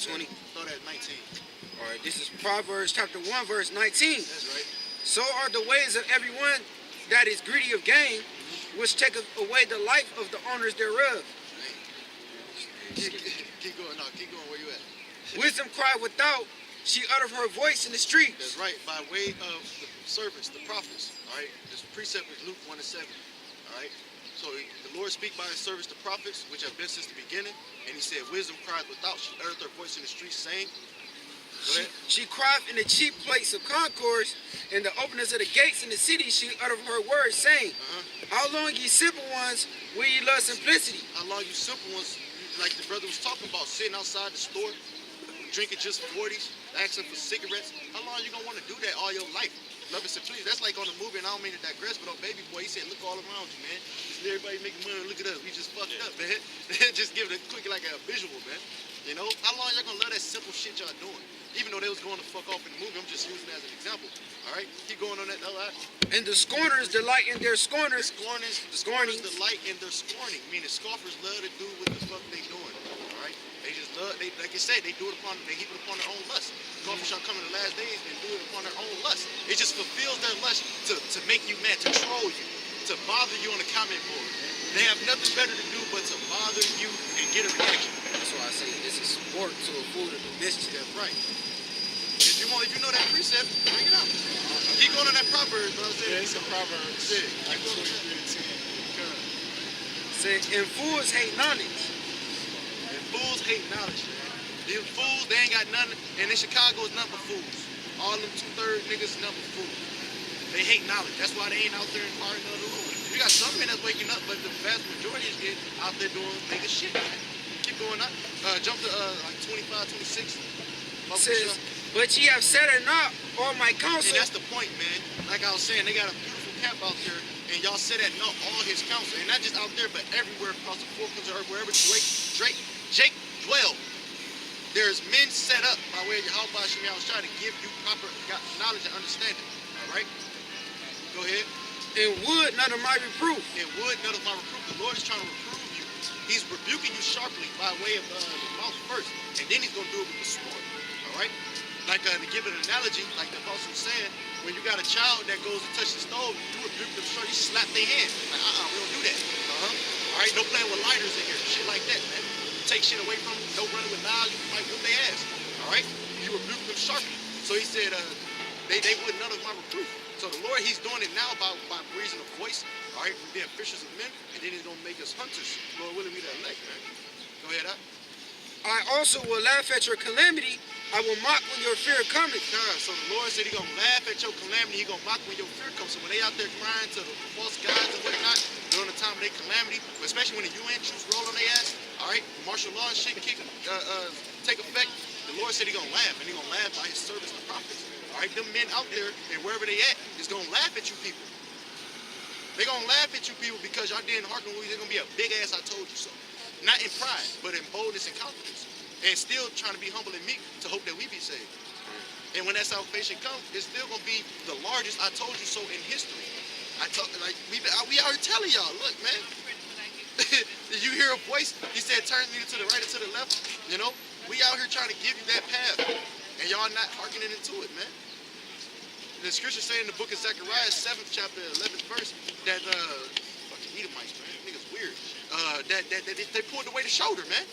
20? Start at 19. All right, this is Proverbs chapter 1, verse 19. That's right. So are the ways of everyone that is greedy of gain, which taketh away the life of the owners thereof. Keep going. No, keep going. Where you at? Wisdom cried without, she uttered her voice in the streets. That's right. By way of the servants, the prophets. All right. This precept is Luke 1:7. All right. So the Lord speak by his servants, the prophets, which have been since the beginning. And he said, wisdom cried without. She uttered her voice in the streets, saying, She cried in the chief place of concourse, in the openings of the gates in the city. She uttered her words, saying, How long, ye simple ones, will ye love simplicity? How long, you simple ones, like the brother was talking about, sitting outside the store, drinking just 40s, asking for cigarettes. How long you gonna want to do that all your life? Love and simplicity. That's like on the movie, and I don't mean to digress, but on Baby Boy, he said, look all around you, man. Everybody making money, look at us. We just fucked up, man. Just give it a quick, like a visual, man. You know, how long y'all gonna love that simple shit y'all doing? Even though they was going to fuck off in the movie, I'm just using it as an example. All right, keep going on that. All right. And the scorners delight in their scorners. The scorners delight in their scorning. Meaning scoffers love to do what the fuck they doing. All right, they just love. They, like you said, they do it upon. They heap it upon their own lust. Scoffers shall come in the last days and do it upon their own lust. It just fulfills their lust to make you mad, to troll you, to bother you on the comment board. They have nothing better to do but to bother you and get a reaction. That's why I say this is sport to a fool of the mischief. That's right. If you know that precept, bring it out. Keep going on that proverb, bro. Yeah, it's a proverb. Like 23:10. Say, and fools hate knowledge. And fools hate knowledge, man. These fools, they ain't got nothing. And in Chicago, it's nothing but fools. All them 2/3 niggas, nothing but fools. They hate knowledge. That's why they ain't out there inquiring of the Lord. You got some men that's waking up, but the vast majority is out there doing nigga shit. Keep going up. Jump to like 25, 26. Says, but ye have said it not, all my counsel. And that's the point, man. Like I was saying, they got a beautiful camp out there, and y'all said that not all his counsel, and not just out there, but everywhere across the four corners of earth, wherever Jake dwell. There's men set up by way of YAHAWASHI Is trying to give you proper knowledge and understanding. All right? Go ahead. And would none of my reproof. And would none of my reproof. The Lord is trying to reprove you. He's rebuking you sharply by way of the mouth first, and then he's going to do it with the sword. All right? Like to give an analogy, like the apostle was saying, when you got a child that goes to touch the stove, you rebuke them short, you slap their hand. Like, we don't do that. All right? No playing with lighters in here. Shit like that, man. You take shit away from them, no running with knives, you might whip their ass. All right? You rebuke them sharply. So he said, they would none of my reproof. So the Lord, he's doing it now by reason of voice. All right? We're being fishers of men, and then he's going to make us hunters. Lord willing, we the elect, man. Go ahead, up. I also will laugh at your calamity. I will mock when your fear cometh. So the Lord said he's going to laugh at your calamity. He's going to mock when your fear comes. So when they out there crying to the false gods and whatnot, during the time of their calamity, especially when the UN troops roll on their ass, all right, martial law and shit take effect, the Lord said he's going to laugh. And he's going to laugh by his servants, the prophets. All right, them men out there and wherever they at is going to laugh at you people. They're going to laugh at you people because y'all didn't hearken with you. They're going to be a big ass I told you so. Not in pride, but in boldness and confidence. And still trying to be humble and meek to hope that we be saved. And when that salvation comes, it's still going to be the largest I told you so in history. We out here telling y'all, look, man. Did you hear a voice? He said, turn me to the right or to the left. You know, we out here trying to give you that path. And y'all not hearkening into it, man. The scripture say in the book of Zechariah, 7th chapter, 11th verse, that fucking Edomites, man, niggas weird. That they pulled away the shoulder, man.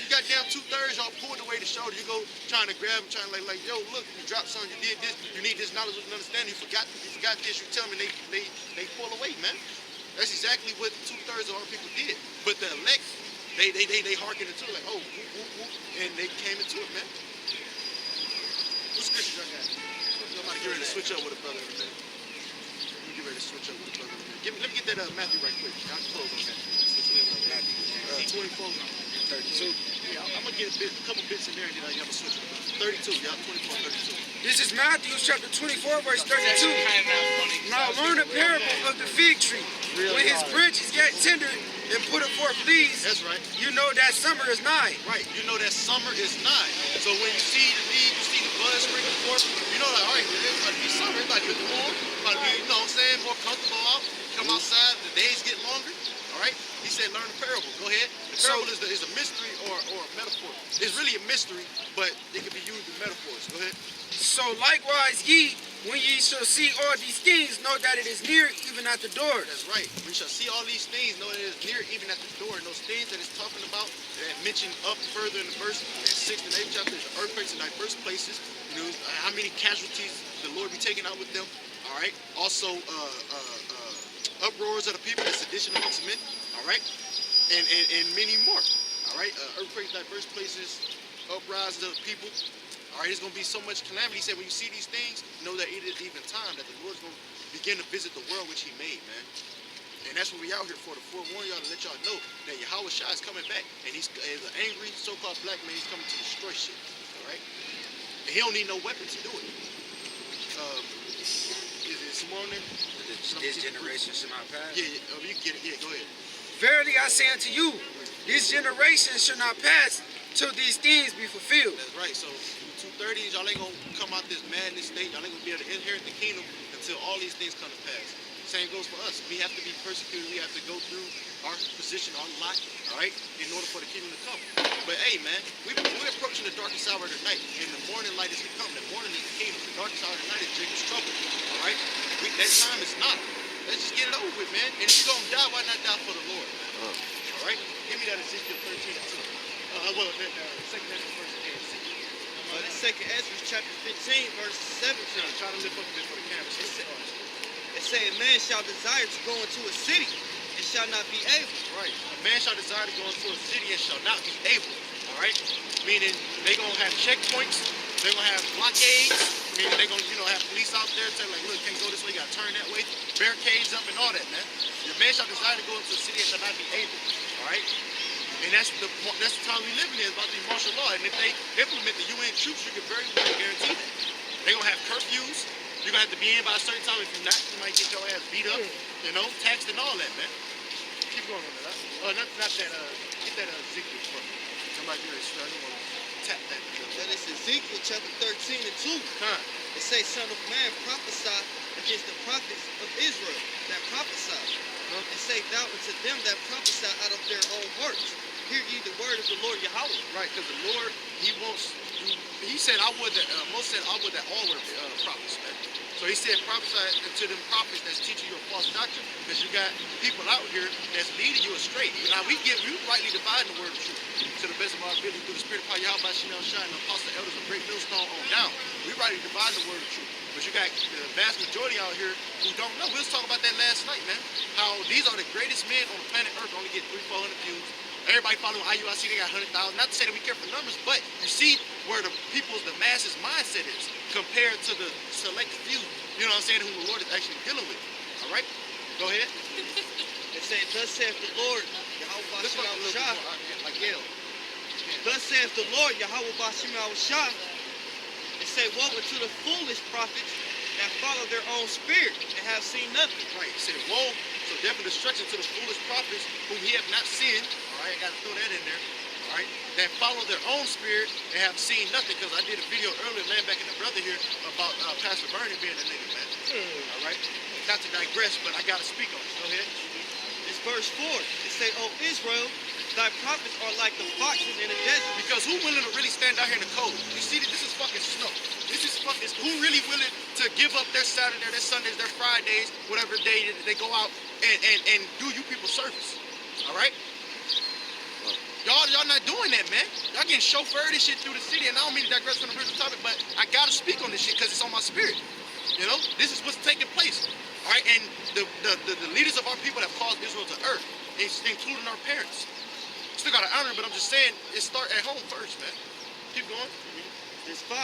You got down 2/3, y'all pulled away the shoulder. You go trying to grab them, trying to like, yo, look, you dropped something, you did this, you need this knowledge and understanding. You forgot this. You tell me they pull away, man. That's exactly what 2/3 of our people did. But the elect, they hearkened into it, like, oh, whoop, whoop, whoop, and they came into it, man. What scripture y'all got? Somebody get ready to switch up with a brother every day. Let me get ready to switch up with a brother every day. Let me get that Matthew right quick. Y'all can close on that. Matthew 24. 32. Yeah, I'm going to get a couple bits in there and then I'm going to switch it. 32, y'all. 24, 32. This is Matthew chapter 24, verse 32. Now learn the parable of the fig tree. When his branches get tender and put it forth leaves, that's right. You know that summer is nigh. Right. You know that summer is nigh. So when you see the leaves, you see the bud springing forth, you know that, all right, it's about to be summer. It's about to get warm. It's about to be, you know what I'm saying, more comfortable out. Come outside, the days get longer. All right. He said learn the parable. Go ahead. The parable is a mystery or a metaphor. It's really a mystery, but it can be used in metaphors. Go ahead. So likewise ye, when ye shall see all these things, know that it is near, even at the door. That's right. We shall see all these things, know that it is near, even at the door. And those things that it's talking about, that mentioned up further in the verse, in 6th and 8th chapter, is earthquakes in diverse places. You know, how many casualties the Lord be taking out with them. All right. Also, uproars of the people, the sedition amongst men. All right. And many more. All right. Earthquakes, diverse places, uprisings of the people. All right, there's going to be so much calamity. He said, when you see these things, know that it is even time that the Lord's going to begin to visit the world which he made, man. And that's what we out here for, to forewarn y'all, to let y'all know that YAHAWASHI is coming back. And he's an angry, so-called black man. He's coming to destroy shit, all right? And he don't need no weapon to do it. Is it some more on there? This generation shall not pass. Yeah, you get it. Yeah, go ahead. Verily I say unto you, this generation shall not pass till these things be fulfilled. That's right. So 230s, y'all ain't gonna come out this madness state. Y'all ain't gonna be able to inherit the kingdom until all these things come to pass. Same goes for us. We have to be persecuted. We have to go through our position, our lot, all right, in order for the kingdom to come. But hey, man, we're approaching the darkest hour of the night, and the morning light is to come. The morning is the kingdom. The darkest hour of the night is Jacob's trouble. All right, that time is not. Let's just get it over with, man. And if you're gonna die, why not die for the Lord? All right, give me that Ezekiel 13 and 2. Well, second verse 10. That's 2nd Ezra chapter 15, verse 17. Try to lift up a bit for the camera. It say, a man shall desire to go into a city and shall not be able. Right. A man shall desire to go into a city and shall not be able. All right. Meaning they're gonna have checkpoints. They're gonna have blockades. Meaning they're gonna, have police out there saying like, look, can't go this way. You gotta turn that way. Barricades up and all that, man. Your man shall desire to go into a city and shall not be able. All right. And that's the time we live in, is about the martial law. And if they implement the UN troops, you can very well guarantee that. They're going to have curfews. You're going to have to be in by a certain time. If you're not, you might get your ass beat up, taxed and all that, man. Keep going on that. Not that, get that Ezekiel for me. Somebody do this. I don't want to tap that. That is Ezekiel chapter 13 and 2. It say, son of man, prophesy against the prophets of Israel that prophesy. And say thou unto them that prophesy out of their own works. Hear ye the word of the Lord Yahweh. Right, because the Lord, he said, Moses said, I would that all were prophets, man. So he said, prophesy to them prophets that's teaching you a false doctrine, because you got people out here that's leading you astray. Now, we rightly divide the word of truth to the best of our ability through the spirit of power, YAHAWASHI Is Coming, and the apostle elders of great millstone on down. We rightly divide the word of truth. But you got the vast majority out here who don't know. We was talking about that last night, man. How these are the greatest men on the planet Earth, only get 300-400 views. Everybody following IUIC, they got 100,000. Not to say that we care for numbers, but you see where the masses mindset is compared to the select few, you know what I'm saying, who the Lord is actually dealing with. All right? Go ahead. It said, thus saith the Lord, Let's talk a little bit more, like Yale. Thus saith the Lord, YAHAWASHI It say, woe unto the foolish prophets that follow their own spirit and have seen nothing. Right. It said, woe, so definite destruction to the foolish prophets whom he have not seen. All right, I got to throw that in there. All right, that follow their own spirit and have seen nothing. Because I did a video earlier, laying back in the brother here, about Pastor Bernie being a nigga, man. All right, not to digress, but I got to speak on it. Go ahead. It's verse 4. It say, O Israel, thy prophets are like the foxes in the desert. Because who willing to really stand out here in the cold? You see that this is fucking snow. This is fucking, who really willing to give up their Saturday, their Sundays, their Fridays, whatever day that they go out and do you people service? All right? Y'all not doing that, man. Y'all getting chauffeured and shit through the city, and I don't mean to digress from the original topic, but I gotta speak on this shit because it's on my spirit. You know, this is what's taking place. All right, and the leaders of our people that caused Israel to earth, including our parents. Still gotta honor them, but I'm just saying it start at home first, man. Keep going. Verse 5.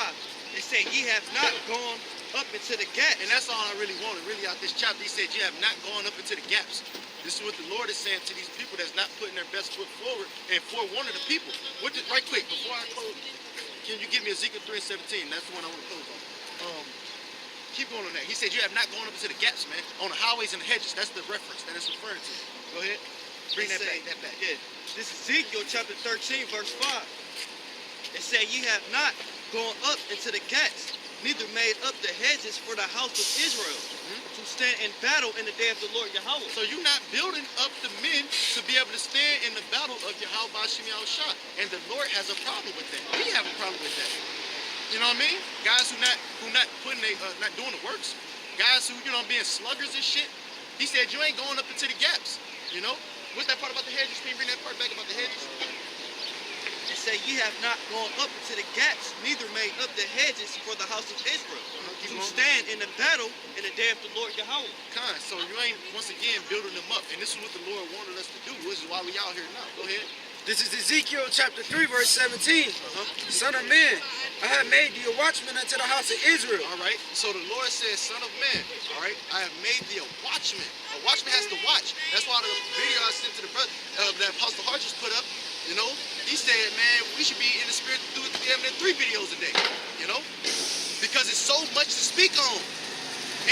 It say, ye have not gone up into the gaps. And that's all I really wanted. Really out this chapter, he said, you have not gone up into the gaps. This is what the Lord is saying to these people that's not putting their best foot forward and forewarning the people. Right quick, before I close, can you give me Ezekiel 3:17? That's the one I want to close on. Keep going on that. He said, you have not gone up into the gaps, man. On the highways and the hedges. That's the reference that it's referring to. Go ahead. Bring that back. Yeah. This is Ezekiel chapter 13, verse 5. It say, ye have not gone up into the gates neither made up the hedges for the house of Israel to stand in battle in the day of the Lord Yahweh. So you're not building up the men to be able to stand in the battle of YAHAWASHI Is. And the Lord has a problem with that. We have a problem with that. You know what I mean? Guys who not putting not doing the works. Guys who, you know, being sluggers and shit. He said you ain't going up into the gaps. You know? What's that part about the hedges? Can you bring that part back about the hedges? It say, ye have not gone up into the gaps, neither made up the hedges for the house of Israel, Keep to going. stand in the battle in the day of the Lord Yahweh. So you ain't, once again, building them up. And this is what the Lord wanted us to do. This is why we out here now. Go ahead. This is Ezekiel chapter 3, verse 17. Son of man, I have made thee a watchman unto the house of Israel. All right. So the Lord says, son of man, all right, I have made thee a watchman. A watchman has to watch. That's why the video I sent to the brother that Apostle Hart just put up, you know, he said, man, we should be in the spirit to do it together in 3 videos a day, you know, because it's so much to speak on.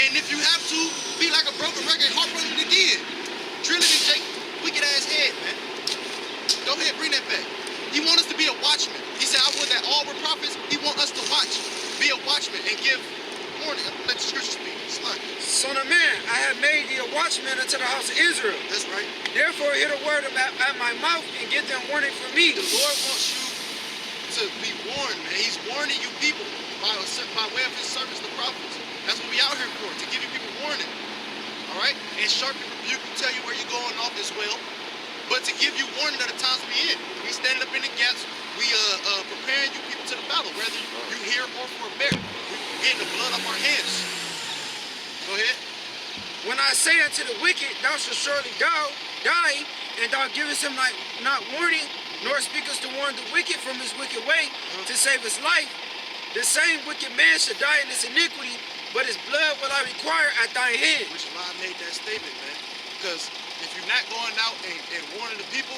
And if you have to, be like a broken record, harp on it again. Drill it in Jake wicked ass head, man. Go ahead, bring that back. He wants us to be a watchman. He said, I want that all were prophets. He wants us to watch, be a watchman, and give warning. Let the scripture speak. Slide. Son of man, I have made thee a watchman unto the house of Israel. That's right. Therefore hear the word at my mouth and get them warning from me. The Lord wants you to be warned, man. He's warning you people by way of his servants, the prophets. That's what we out here for, to give you people warning. All right? And sharpen, rebuke, and tell you where you're going off as well. But to give you warning of the times we in. We standing up in the gaps. We preparing you people to the battle, whether you hear or for a bear. We're getting the blood off our hands. Go ahead. When I say unto the wicked, thou shalt surely die, and thou givest him not warning, nor speakest to warn the wicked from his wicked way to save his life, the same wicked man shall die in his iniquity, but his blood will I require at thy hand. Which is why I made that statement, man. Because if you're not going out and warning the people,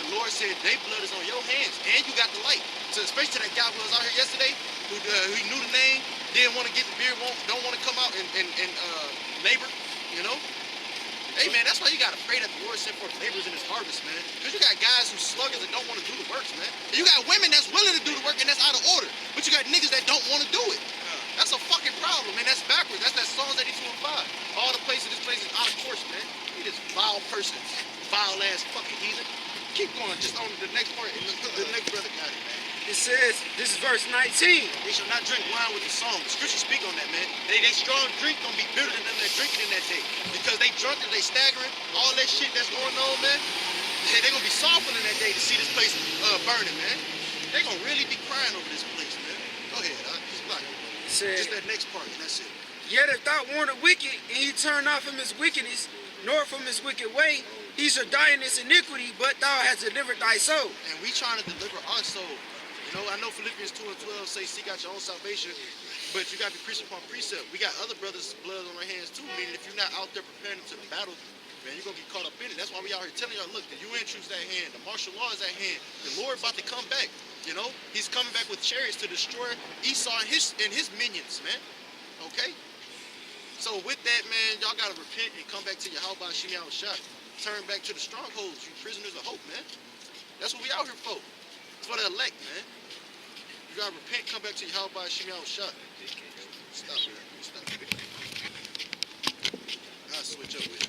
the Lord said their blood is on your hands, and you got the light. So especially to that guy who was out here yesterday, who knew the name, didn't want to get the beer, don't want to come out and labor, you know? Hey, man, that's why you got to pray that the Lord send forth laborers in his harvest, man. Because you got guys who sluggers that don't want to do the works, man. And you got women that's willing to do the work, and that's out of order. But you got niggas that don't want to do it. That's a fucking problem, man. That's backwards. That's that Psalms 82 and 5. All the places, this place is out of course, man. You this vile person, vile ass fucking heathen. Keep going, just on the next part. The next brother got it, man. It says, this is verse 19. They shall not drink wine with the song. The scriptures speak on that, man. They strong drink gonna be bitter than them that drinking in that day. Because they drunk and they staggering, all that shit that's going on, man. They gonna be softened in that day to see this place burning, man. They gonna really be crying over this place, man. Go ahead, just block it. It says, Just that next part, and that's it. yet if thou warn the wicked, and he turn not from his wickedness, nor from his wicked way, he shall die in his iniquity, but thou hast delivered thy soul. And we trying to deliver our soul. You know, I know Philippians 2 and 12 say, seek out your own salvation, but you got to be precept upon precept. We got other brothers' blood on our hands too, meaning if you're not out there preparing to the battle, man, you're going to get caught up in it. That's why we out here telling y'all, look, the UN troops at hand, the martial law is at hand, the Lord about to come back, you know? He's coming back with chariots to destroy Esau and his minions, man, okay? So with that, man, y'all got to repent and come back to YAHAWASHI Is. Turn back to the strongholds, you prisoners of hope, man. That's what we out here for. It's for the elect, man. You gotta repent, come back to YAHAWASHI Is. Stop, man. Stop. I'll switch up with you.